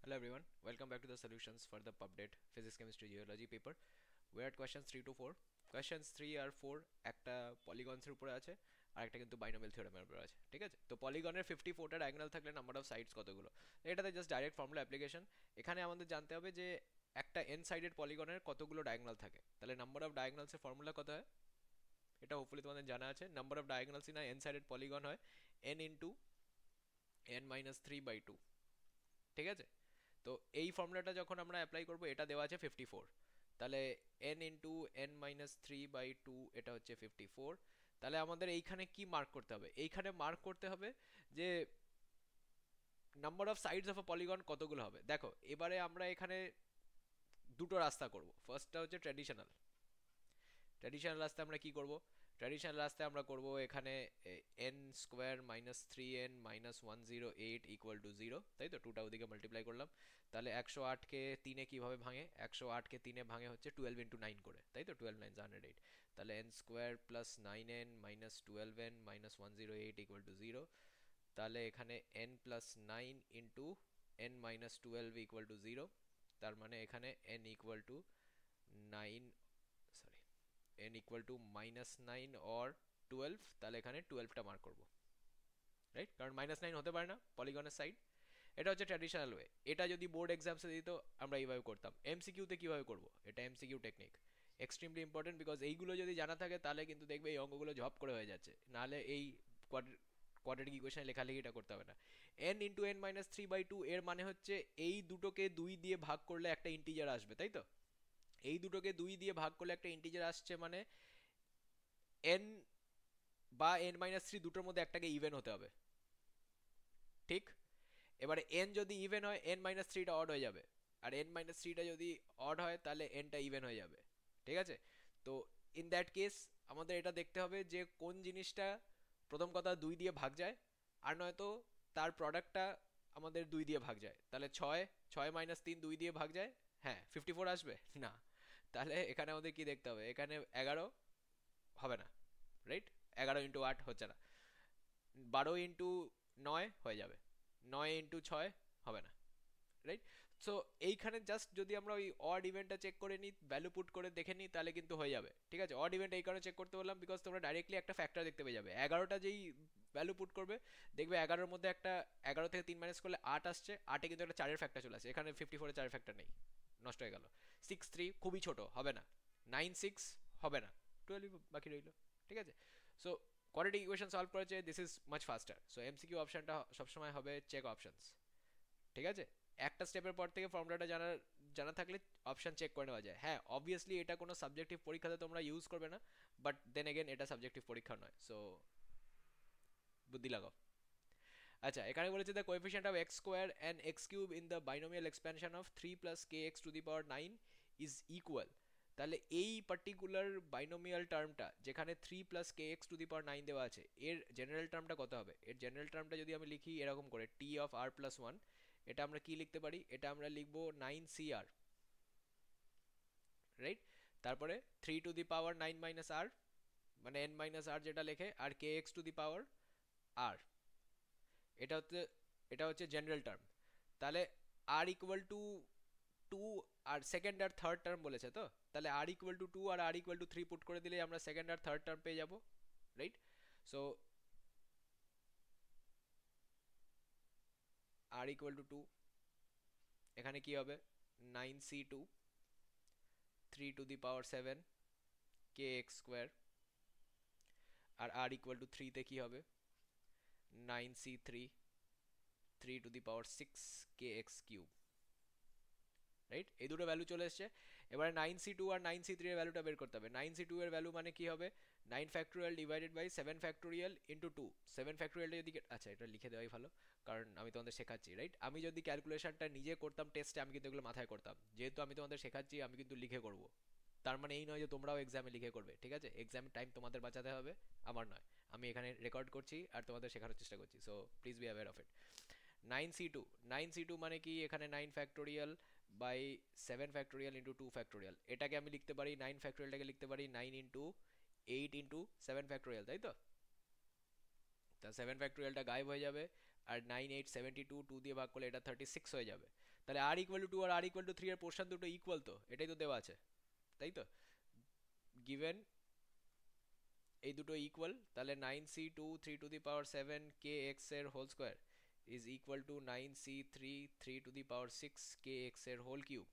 Hello everyone, welcome back to the solutions for the PubDate Physics Chemistry Geology paper. We're at questions 3 to 4. Questions 3 আর 4 একটা পলিগনসের উপরে আছে আর একটা কিন্তু binomial থিওরেমের উপরে আছে, ঠিক আছে? তো পলিগনের 54টা ডায়াগোনাল থাকলে নাম্বার অফ সাইডস কতগুলো? এটাতে জাস্ট ডাইরেক্ট ফর্মুলা অ্যাপ্লিকেশন। এখানে আমাদের জানতে হবে যে একটা এন সাইডেড পলিগনের কতগুলো ডায়াগোনাল থাকে, তাহলে নাম্বার অফ ডায়াগোনালসের ফর্মুলা কত হয়? এটা হোপফুলি তোমাদের জানা আছে। Number of diagonals in an sided polygon হয় n ইন্টু n মাইনাস 3/2, ঠিক আছে? তো এই ফর্মুলাটা যখন আমরা অ্যাপ্লাই করব, এটা দেওয়া আছে 54, তাহলে n ইন্টু n মাইনাস 3/2 এটা হচ্ছে 54। তাহলে আমাদের এইখানে কি মার্ক করতে হবে? এইখানে মার্ক করতে হবে যে number of sides of a polygon কতগুলো হবে। দেখো এবারে আমরা এখানে দুটো রাস্তা করব। ফার্স্টটা হচ্ছে ট্র্যাডিশনাল। ট্র্যাডিশনাল রাস্তায় আমরা কি করব? ট্র্যাডিশনাল রাস্তায় আমরা করব এখানে N square minus 3n minus 108 equal to 0, তাই তো? টুটা ওদিকে মাল্টিপ্লাই করলাম। তাহলে 108কে 3-এ কীভাবে ভাঙে? 108কে 3-এ ভাঙে হচ্ছে 12 ইন্টু 9 করে, তাই তো? 12 9 108। তাহলে N square plus 9n minus 12n minus 108 equal to 0। তাহলে এখানে n plus 9 into n minus 12 equal to 0। তার মানে এখানে n equal to 9, sorry, n equal to minus 9 or 12। তাহলে এখানে 12টা মার্ক করব, রাইট? কারণ মাইনাস 9 হতে পারে না পলিগনের সাইড। এটা হচ্ছে ট্র্যাডিশনাল ওয়ে। এটা যদি বোর্ড এক্সামসে দিত আমরা এইভাবে করতাম। এমসিকিউতে কিভাবে করব? এটা MCQ technique, extremely important, because এইগুলো যদি জানা থাকে তাহলে কিন্তু দেখবে এই অঙ্কগুলো ঝপ করে হয়ে যাচ্ছে, নাহলে এই কোয়াড্রেটিক ইকুয়েশনে লেখালেখিটা করতে হবে না। n ইন্টু n মাইনাস 3/2 এর মানে হচ্ছে এই দুটোকে 2 দিয়ে ভাগ করলে একটা ইন্টিজার আসবে, তাই তো? এই দুটোকে 2 দিয়ে ভাগ করলে একটা ইন্টিজার আসছে, মানে n বা n মাইনাস 3 দুটোর মধ্যে একটাকে ইভেন হতে হবে, ঠিক? এবারে n যদি ইভেন হয় n মাইনাস 3টা অড হয়ে যাবে, আর n মাইনাস 3টা যদি অড হয় তাহলে nটা ইভেন হয়ে যাবে, ঠিক আছে? তো ইন দ্যাট কেস আমাদের এটা দেখতে হবে যে কোন জিনিসটা প্রথম কথা 2 দিয়ে ভাগ যায়, আর নয়তো তার প্রোডাক্টটা আমাদের 2 দিয়ে ভাগ যায়। তাহলে 6, 6 মাইনাস 3 2 দিয়ে ভাগ যায়, হ্যাঁ 54 আসবে না? তাহলে এখানে আমাদের কি দেখতে হবে? এখানে 11 হবে না, রাইট? 11 ইন্টু 8 হচ্ছে না। 12 ইন্টু 9 হয়ে যাবে, 9 ইন্টু 6 হবে না, রাইট? সো এইখানে জাস্ট যদি আমরা ওই অড ইভেন্টটা চেক করে নিই, ভ্যালু পুট করে দেখে নিই, তাহলে কিন্তু হয়ে যাবে, ঠিক আছে? অড ইভেন্ট এই কারণে চেক করতে বললাম বিকজ তোমরা ডাইরেক্টলি একটা ফ্যাক্টর দেখতে পেয়ে যাবে। 11টা যেই ভ্যালু পুট করবে দেখবে 11-এর মধ্যে একটা 11 থেকে 3 মাইনাস করলে 8 আসছে, 8-এ কিন্তু একটা 4-এর ফ্যাক্টর চলে আসে। এখানে 54-এ 4-এর ফ্যাক্টর নেই, নষ্ট হয়ে গেল। 6 3 খুবই ছোট, হবে না। 9 6 হবে না, 12 বাকি রইল, ঠিক আছে? সো কোয়াড্রেটিক ইকুয়েশন সলভ করেছে, this is much ফাস্টার। So MCQ অপশনটা সবসময় হবে চেক অপশনস, ঠিক আছে? একটা স্টেপের পর থেকে ফর্মুলাটা জানা জানা থাকলে অপশন চেক করে নেওয়া যায়। হ্যাঁ অবভিয়াসলি এটা কোনো সাবজেক্টিভ পরীক্ষাতে তোমরা ইউজ করবে না, বাট দেন এগেন এটা সাবজেক্টিভ পরীক্ষা নয়, সো বুদ্ধি লাগাও। আচ্ছা, এখানে বলেছে the coefficient of x square and x cube in the binomial expansion of 3 plus k x to the power 9 is equal. তাহলে এই পার্টিকুলার বাইনোমিয়াল টার্মটা যেখানে 3 plus k x to the power 9 দেওয়া আছে, এর জেনারেল টার্মটা কত হবে? এর জেনারেল টার্মটা যদি আমি লিখি এরকম করে টি অফ আর প্লাস 1, এটা আমরা কি লিখতে পারি? এটা আমরা লিখবো 9cr, রাইট? তারপরে 3 টু দি পাওয়ার 9 মাইনাস আর, মানে n মাইনাস আর যেটা লেখে, আর কে এক্স টু দি পাওয়ার আর। এটা হচ্ছে এটা হচ্ছে জেনারেল টার্ম। তাহলে আর ইকুয়াল টু 2, আর সেকেন্ড আর থার্ড টার্ম বলেছে তো, তাহলে আর ইকুয়াল টু 2 আর আর ইকুয়াল টু 3 পুট করে দিলে আমরা সেকেন্ড আর থার্ড টার্ম পেয়ে যাব, right? So r equal to 2, এখানে কি হবে? 9c2 3 to the power 7 k x square, আর আর ইকুয়াল টু 3 তে কি হবে? 9c3 3 to the power 6 k x cube, right? এই দুটো ভ্যালু চলে এসছে। এবারে 9c2 আর 9c3 এর ভ্যালুটা বের করতে হবে। 9c2 এর ভ্যালু মানে কি হবে? 9 factorial divided by 7 factorial into 2। 7 ফ্যাক্টোরিয়ালটা যদি, আচ্ছা এটা লিখে দেওয়াই ভালো, কারণ আমি তোমাদের শেখাচ্ছি, রাইট? আমি যদি ক্যালকুলেশনটা নিজে করতাম টেস্টে, আমি কিন্তু এগুলো মাথায় করতাম। যেহেতু আমি তোমাদের শেখাচ্ছি, আমি কিন্তু লিখে করব। তার মানে এই নয় যে তোমরাও এক্সামে লিখে করবে, ঠিক আছে? এক্সামের টাইম তোমাদের বাঁচাতে হবে, আমার নয়। আমি এখানে রেকর্ড করছি আর তোমাদের শেখানোর চেষ্টা করছি, so please be aware of it. 9c2, 9c2 মানে কি? এখানে 9 factorial by 7 factorial into 2 factorial. এটাকে আমি লিখতে পারি, 9 ফ্যাক্টোরিয়ালটাকে লিখতে পারি 9 ইন্টু 8 ইন্টু 7 ফ্যাক্টোরিয়াল, তাই তো? তা 7 ফ্যাক্টোরিয়ালটা গায়েব হয়ে যাবে, আর 9 8 72, 2 দিয়ে ভাগ করলে এটা 36 হয়ে যাবে। তাহলে r ইকুয়াল টু 2 আর r ইকুয়াল টু 3 এর পোর্শন দুটো ইকুয়াল, তো এটাই তো দেওয়া আছে, তাই তো? গিভেন এই দুটো ইকুয়াল, তাহলে 9c2 3 to the power 7 kx এর whole square is equal to 9c3 3 to the power 6 kx এর হোল কিউব।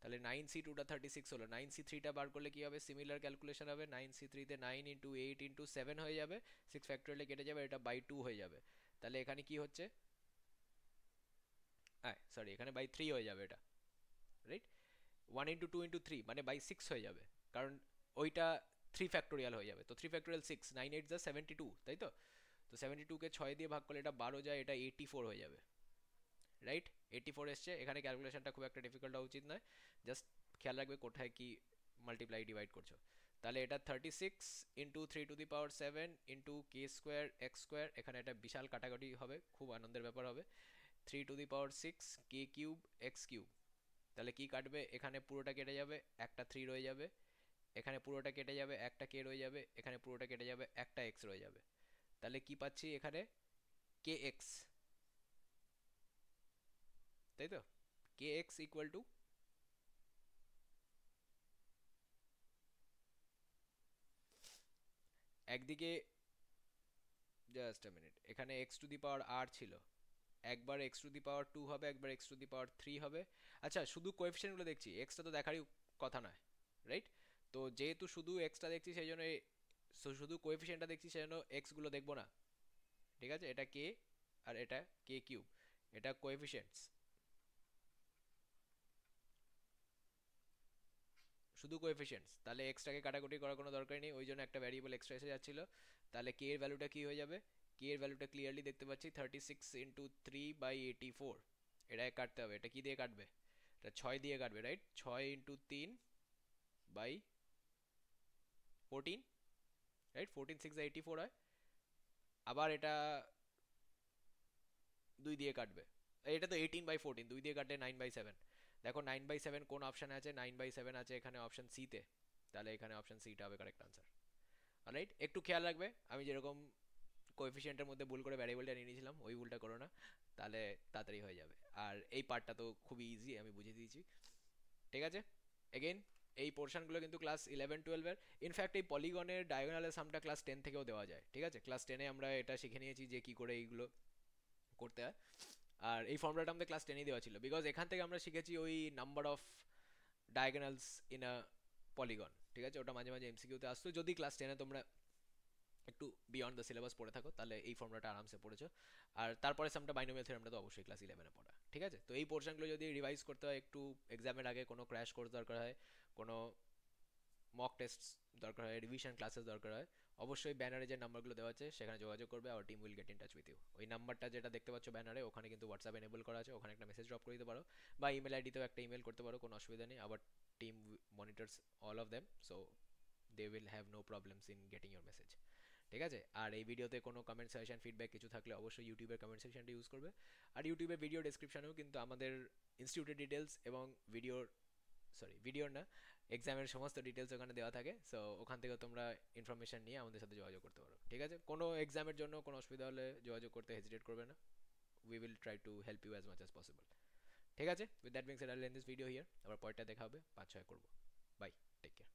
তাহলে 9c2 টা 36 হলো, 9c3 টা বার করলে কি হবে? সিমিলার ক্যালকুলেশন হবে, 9c3 তে 9 ইন্টু 8 ইন্টু 7 হয়ে যাবে, 6 ফ্যাক্টোরিয়ালে কেটে যাবে, এটা বাই 2 হয়ে যাবে। তাহলে এখানে কি হচ্ছে, সরি এখানে বাই 3 হয়ে যাবে এটা, রাইট? 1 ইন্টু 2 ইন্টু 3 মানে বাই 6 হয়ে যাবে, কারণ ওইটা 3 ফ্যাক্টোরিয়াল হয়ে যাবে, তো 3 ফ্যাক্টোরিয়াল 6, 9 8 যা 72, তাই তো? তো 72 কে 6 দিয়ে ভাগ করলে এটা 12 যায়, এটা 84 হয়ে যাবে, রাইট? 84 এসছে। এখানে ক্যালকুলেশনটা খুব একটা ডিফিকাল্ট হওয়া উচিত নয়, জাস্ট খেয়াল রাখবে কোথায় কি মাল্টিপ্লাই ডিভাইড করছো। তাহলে এটা 36 into 3 to the power 7 into k square x square, এখানে একটা বিশাল কাটাকাটি হবে, খুব আনন্দের ব্যাপার হবে। 3 to the power 6 K cube x cube, তাহলে কি কাটবে? এখানে পুরোটা কেটে যাবে, একটা 3 রয়ে যাবে, এখানে পুরোটা কেটে যাবে, একটা কে রয়ে যাবে, এখানে পুরোটা কেটে যাবে, একটা এক্স রয়ে যাবে। তাহলে কি পাচ্ছি এখানে? কে এক্স, তাই তো? কে এক্স ইকুয়াল টু, একদিকে জাস্ট আ মিনিট, এখানে এক্স টু দি পাওয়ার আর ছিল, একবার এক্স টু দি পাওয়ার 2 হবে, একবার এক্স টু দি পাওয়ার 3 হবে। আচ্ছা, শুধু কোএফিসিয়েন্টগুলো দেখছি, এক্সটা তো দেখারই কথা নয়, রাইট? তো যেহেতু শুধু এক্সটা দেখছি সেই জন্য শুধু কোএফিসিয়েন্টটা দেখছি সেই জন্য এক্সগুলো দেখবো না, ঠিক আছে? এটা কে আর এটা কে কিউব, এটা কোএফিসিয়েন্টস, শুধু কোএফিসিয়েন্টস। তাহলে এক্সটাকে কাটাকুটি করার কোনো দরকার নেই, ওই জন্য একটা ভ্যারিয়েবল এক্সট্রা এসে যাচ্ছিল। তাহলে কে এর ভ্যালুটা কি হয়ে যাবে? কে এর ভ্যালুটা ক্লিয়ারলি দেখতে পাচ্ছি, 36 ইন্টু 3/84, এটাকে কাটতে হবে, এটা কি দিয়ে কাটবে? এটা 6 দিয়ে কাটবে, রাইট? 6 into 3/14, right? 14 6 84 হয়। আবার এটা 2 দিয়ে কাটবে, এটা তো 18/14, 2 দিয়ে কাটলে 9/7। দেখো 9/7 কোন অপশানে আছে? 9/7 আছে এখানে অপশন সি তে, তাহলে এখানে অপশন সিটা হবে কারেক্ট আনসার, রাইট? একটু খেয়াল রাখবে, আমি যেরকম কোএফিসিয়েন্টের মধ্যে ভুল করে ভ্যারিয়েবলটা নিয়ে নিয়েছিলাম, ওই ভুলটা করো না, তাহলে তাড়াতাড়ি হয়ে যাবে। আর এই পার্টটা তো খুবই ইজি, আমি বুঝিয়ে দিয়েছি, ঠিক আছে? এগেইন এই পোর্শনগুলো কিন্তু ক্লাস 11 12 এর, ইনফ্যাক্ট এই পলিগনের ডায়াগোনালের সামটা ক্লাস 10 থেকেও দেওয়া যায়, ঠিক আছে? ক্লাস 10-এ আমরা এটা শিখে নিয়েছি যে কি করে এইগুলো করতে হয়। আর এই ফর্মুলাটা আমাদের ক্লাস 10-এই দেওয়া ছিল, বিকজ এখান থেকে আমরা শিখেছি ওই number of diagonals in a polygon, ঠিক আছে? ওটা মাঝে মাঝে এমসিকিউতে আসতো, যদি ক্লাস 10-এ তোমরা একটু বিয়ন্ড দ্য সিলেবাস পড়ে থাকো তাহলে এই ফর্মুলাটা আরামসে পড়েছো। আর তারপরে সামটা বাইনোমিয়াল থিওরেমটা তো অবশ্যই ক্লাস 11-এ পড়া, ঠিক আছে? তো এই পোর্শনগুলো যদি রিভাইজ করতে হয়, একটু এক্সামের আগে কোনো ক্র্যাশ কোর্স দরকার হয়, কোনো মক টেস্ট দরকার হয়, রিভিশন ক্লাসেস দরকার হয়, অবশ্যই ব্যানারে যে নাম্বারগুলো দেওয়া আছে সেখানে যোগাযোগ করবে, আর team will get in touch with you. ওই নাম্বারটা যেটা দেখতে পাচ্ছ ব্যানারে, ওখানে কিন্তু হোয়াটসঅ্যাপ এনেবল করা আছে, ওখানে একটা মেসেজ ড্রপ করে দিতে পারো, বা ইমেল আইডিতেও একটা ইমেল করতে পারো, কোনো অসুবিধা নেই। আবার team monitors all of them, so they will have no problems in getting your message, ঠিক আছে? আর এই ভিডিওতে কোনো কমেন্ট সাজেশন ফিডব্যাক কিছু থাকলে অবশ্যই ইউটিউবের কমেন্ট সেকশনটা ইউজ করবে। আর ইউটিউবে ভিডিও ডেসক্রিপশনেও কিন্তু আমাদের ইনস্টিটিউটের ডিটেলস এবং ভিডিওর না, এক্সামের সমস্ত ডিটেলস ওখানে দেওয়া থাকে, সো ওখান থেকে তোমরা ইনফরমেশন নিয়ে আমাদের সাথে যোগাযোগ করতে পারো, ঠিক আছে? কোনো এক্সামের জন্য কোনো অসুবিধা হলে যোগাযোগ করতে হেজিটেট করবে না, we will try to help you as much as possible, ঠিক আছে? With that being said I will end this video here, আবার পরেরটা দেখা হবে, 5 6 করবো। Bye, take care.